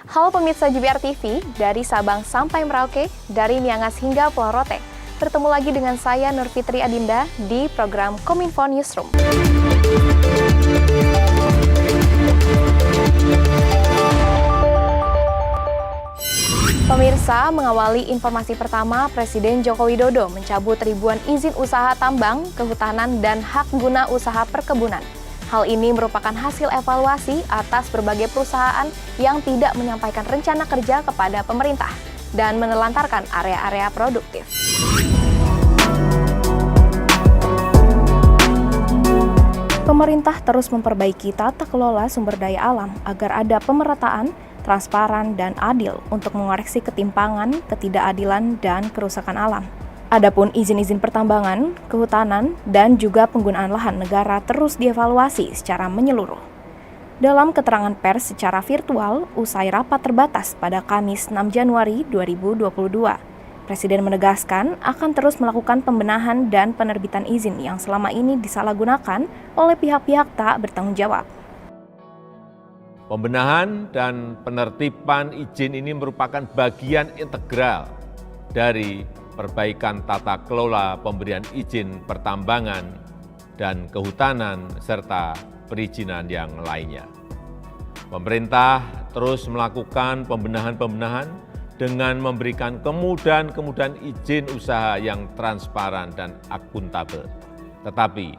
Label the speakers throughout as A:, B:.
A: Halo pemirsa JBR TV, dari Sabang sampai Merauke, dari Miangas hingga Pulau Rote. Bertemu lagi dengan saya Nur Fitri Adinda di program Kominfo Newsroom. Pemirsa, mengawali informasi pertama, Presiden Joko Widodo mencabut ribuan izin usaha tambang, kehutanan, dan hak guna usaha perkebunan. Hal ini merupakan hasil evaluasi atas berbagai perusahaan yang tidak menyampaikan rencana kerja kepada pemerintah dan menelantarkan area-area produktif. Pemerintah terus memperbaiki tata kelola sumber daya alam agar ada pemerataan, transparan, dan adil untuk mengoreksi ketimpangan, ketidakadilan, dan kerusakan alam. Adapun izin-izin pertambangan, kehutanan, dan juga penggunaan lahan negara terus dievaluasi secara menyeluruh. Dalam keterangan pers secara virtual usai rapat terbatas pada Kamis 6 Januari 2022, Presiden menegaskan akan terus melakukan pembenahan dan penerbitan izin yang selama ini disalahgunakan oleh pihak-pihak tak bertanggung jawab.
B: Pembenahan dan penertiban izin ini merupakan bagian integral dari perbaikan tata kelola pemberian izin pertambangan dan kehutanan serta perizinan yang lainnya. Pemerintah terus melakukan pembenahan-pembenahan dengan memberikan kemudahan-kemudahan izin usaha yang transparan dan akuntabel. Tetapi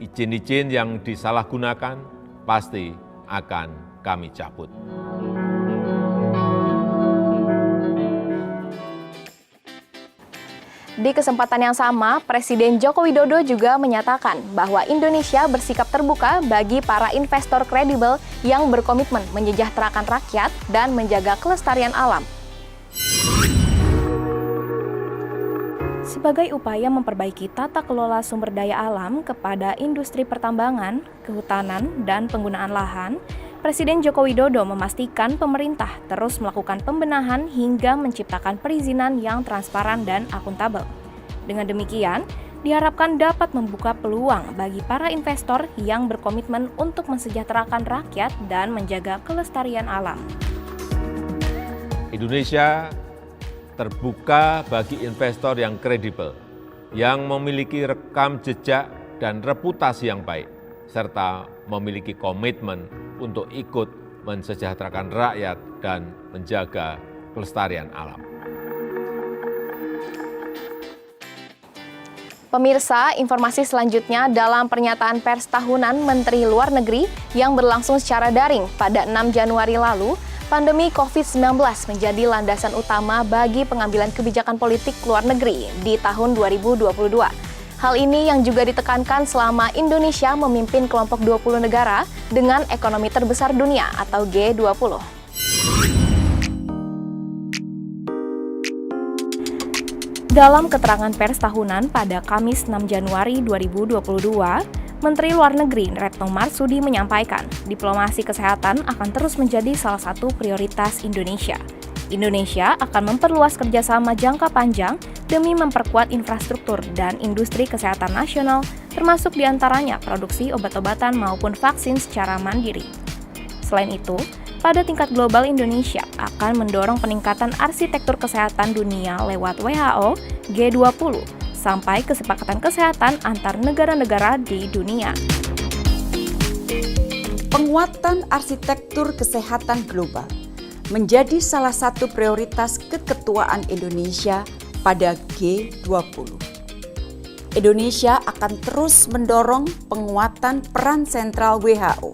B: izin-izin yang disalahgunakan pasti akan kami cabut.
A: Di kesempatan yang sama, Presiden Joko Widodo juga menyatakan bahwa Indonesia bersikap terbuka bagi para investor kredibel yang berkomitmen menyejahterakan rakyat dan menjaga kelestarian alam. Sebagai upaya memperbaiki tata kelola sumber daya alam kepada industri pertambangan, kehutanan, dan penggunaan lahan, Presiden Joko Widodo memastikan pemerintah terus melakukan pembenahan hingga menciptakan perizinan yang transparan dan akuntabel. Dengan demikian, diharapkan dapat membuka peluang bagi para investor yang berkomitmen untuk mensejahterakan rakyat dan menjaga kelestarian alam.
B: Indonesia terbuka bagi investor yang kredibel, yang memiliki rekam jejak dan reputasi yang baik, serta memiliki komitmen untuk ikut mensejahterakan rakyat dan menjaga kelestarian alam.
A: Pemirsa, informasi selanjutnya dalam pernyataan pers tahunan Menteri Luar Negeri yang berlangsung secara daring pada 6 Januari lalu, pandemi COVID-19 menjadi landasan utama bagi pengambilan kebijakan politik luar negeri di tahun 2022. Hal ini yang juga ditekankan selama Indonesia memimpin kelompok 20 negara dengan ekonomi terbesar dunia atau G20. Dalam keterangan pers tahunan pada Kamis 6 Januari 2022, Menteri Luar Negeri Retno Marsudi menyampaikan, diplomasi kesehatan akan terus menjadi salah satu prioritas Indonesia. Indonesia akan memperluas kerjasama jangka panjang demi memperkuat infrastruktur dan industri kesehatan nasional, termasuk diantaranya produksi obat-obatan maupun vaksin secara mandiri. Selain itu, pada tingkat global Indonesia akan mendorong peningkatan arsitektur kesehatan dunia lewat WHO, G20, sampai kesepakatan kesehatan antar negara-negara di dunia.
C: Penguatan arsitektur kesehatan global menjadi salah satu prioritas keketuaan Indonesia pada G20. Indonesia akan terus mendorong penguatan peran sentral WHO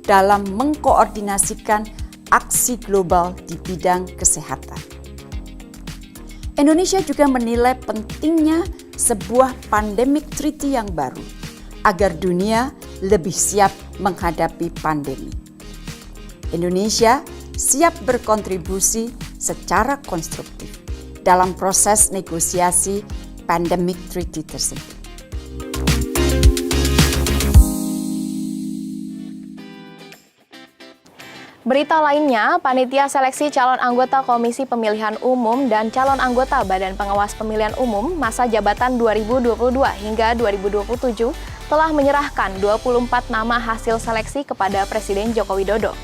C: dalam mengkoordinasikan aksi global di bidang kesehatan. Indonesia juga menilai pentingnya sebuah pandemic treaty yang baru agar dunia lebih siap menghadapi pandemi. Indonesia siap berkontribusi secara konstruktif dalam proses negosiasi pandemic treaty tersebut.
A: Berita lainnya, Panitia Seleksi Calon Anggota Komisi Pemilihan Umum dan Calon Anggota Badan Pengawas Pemilihan Umum masa jabatan 2022 hingga 2027 telah menyerahkan 24 nama hasil seleksi kepada Presiden Joko Widodo.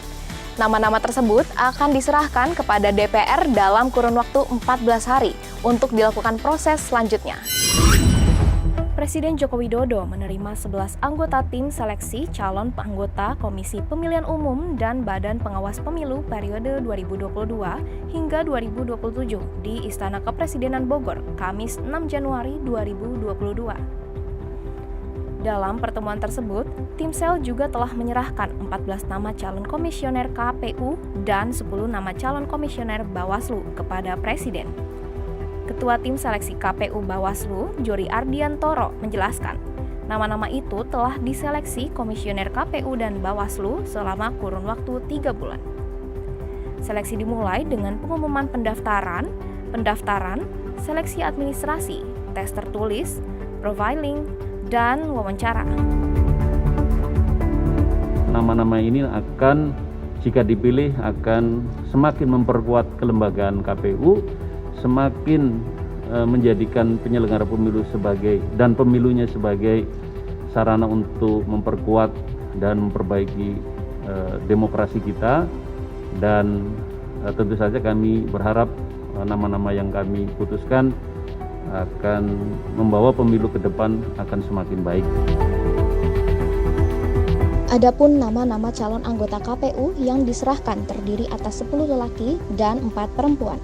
A: Nama-nama tersebut akan diserahkan kepada DPR dalam kurun waktu 14 hari untuk dilakukan proses selanjutnya. Presiden Joko Widodo menerima 11 anggota tim seleksi calon anggota Komisi Pemilihan Umum dan Badan Pengawas Pemilu periode 2022 hingga 2027 di Istana Kepresidenan Bogor, Kamis 6 Januari 2022. Dalam pertemuan tersebut, tim sel juga telah menyerahkan 14 nama calon komisioner KPU dan 10 nama calon komisioner Bawaslu kepada Presiden. Ketua Tim Seleksi KPU Bawaslu, Jori Ardiantoro, menjelaskan, nama-nama itu telah diseleksi komisioner KPU dan Bawaslu selama kurun waktu 3 bulan. Seleksi dimulai dengan pengumuman pendaftaran, seleksi administrasi, tes tertulis, profiling, dan wawancara.
D: Nama-nama ini akan, jika dipilih, akan semakin memperkuat kelembagaan KPU, semakin menjadikan penyelenggara pemilu dan pemilunya sebagai sarana untuk memperkuat dan memperbaiki demokrasi kita. Dan tentu saja kami berharap nama-nama yang kami putuskan akan membawa pemilu ke depan akan semakin baik.
E: Adapun nama-nama calon anggota KPU yang diserahkan terdiri atas 10 lelaki dan 4 perempuan.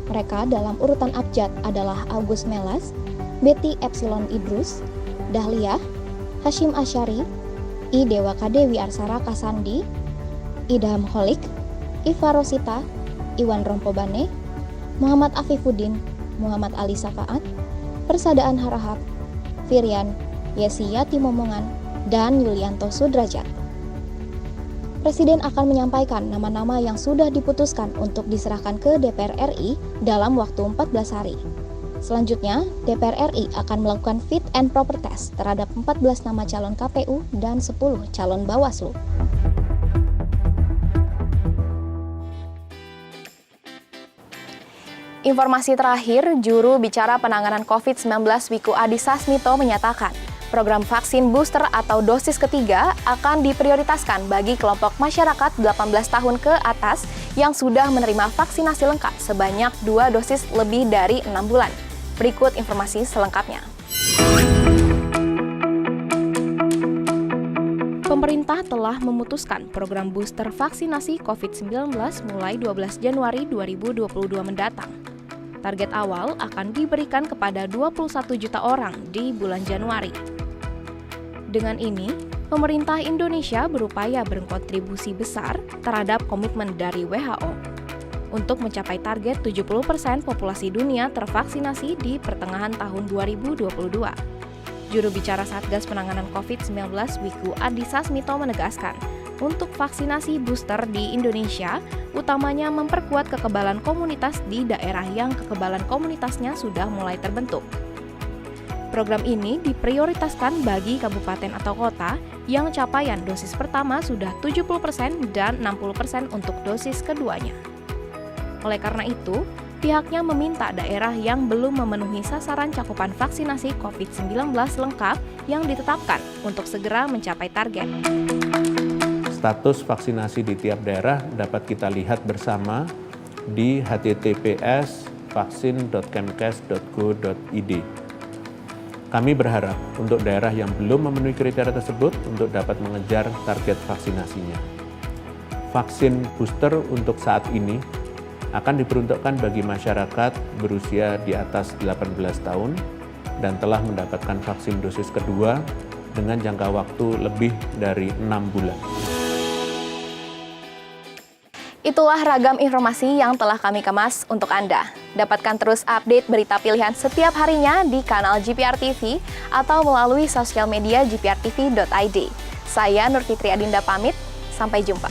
E: Mereka dalam urutan abjad adalah Agus Melas, Betty Epsilon Idrus, Dahlia, Hashim Asyari, I Dewa Kadewi Arsara Kasandi, Idham Holik, Iva Rosita, Iwan Rompobane, Muhammad Afifuddin, Muhammad Ali Safaat, Persadaan Harahap, Firian Yesi Yati Momongan, dan Yulianto Sudrajat. Presiden akan menyampaikan nama-nama yang sudah diputuskan untuk diserahkan ke DPR RI dalam waktu 14 hari. Selanjutnya, DPR RI akan melakukan fit and proper test terhadap 14 nama calon KPU dan 10 calon Bawaslu.
A: Informasi terakhir, juru bicara penanganan COVID-19 Wiku Adhisa Smito menyatakan, program vaksin booster atau dosis ketiga akan diprioritaskan bagi kelompok masyarakat 18 tahun ke atas yang sudah menerima vaksinasi lengkap sebanyak 2 dosis lebih dari 6 bulan. Berikut informasi selengkapnya. Pemerintah telah memutuskan program booster vaksinasi COVID-19 mulai 12 Januari 2022 mendatang. Target awal akan diberikan kepada 21 juta orang di bulan Januari. Dengan ini, pemerintah Indonesia berupaya berkontribusi besar terhadap komitmen dari WHO untuk mencapai target 70% populasi dunia tervaksinasi di pertengahan tahun 2022. Juru bicara Satgas Penanganan COVID-19 Wiku Adhisa Smito menegaskan, untuk vaksinasi booster di Indonesia, utamanya memperkuat kekebalan komunitas di daerah yang kekebalan komunitasnya sudah mulai terbentuk. Program ini diprioritaskan bagi kabupaten atau kota yang capaian dosis pertama sudah 70% dan 60% untuk dosis keduanya. Oleh karena itu, pihaknya meminta daerah yang belum memenuhi sasaran cakupan vaksinasi COVID-19 lengkap yang ditetapkan untuk segera mencapai target.
F: Status vaksinasi di tiap daerah dapat kita lihat bersama di https:vaksin.kemkes.go.id. Kami berharap untuk daerah yang belum memenuhi kriteria tersebut untuk dapat mengejar target vaksinasinya. Vaksin booster untuk saat ini akan diperuntukkan bagi masyarakat berusia di atas 18 tahun dan telah mendapatkan vaksin dosis kedua dengan jangka waktu lebih dari 6 bulan.
A: Itulah ragam informasi yang telah kami kemas untuk Anda. Dapatkan terus update berita pilihan setiap harinya di kanal GPR TV atau melalui sosial media gprtv.id. Saya Nur Fitri Adinda pamit, sampai jumpa.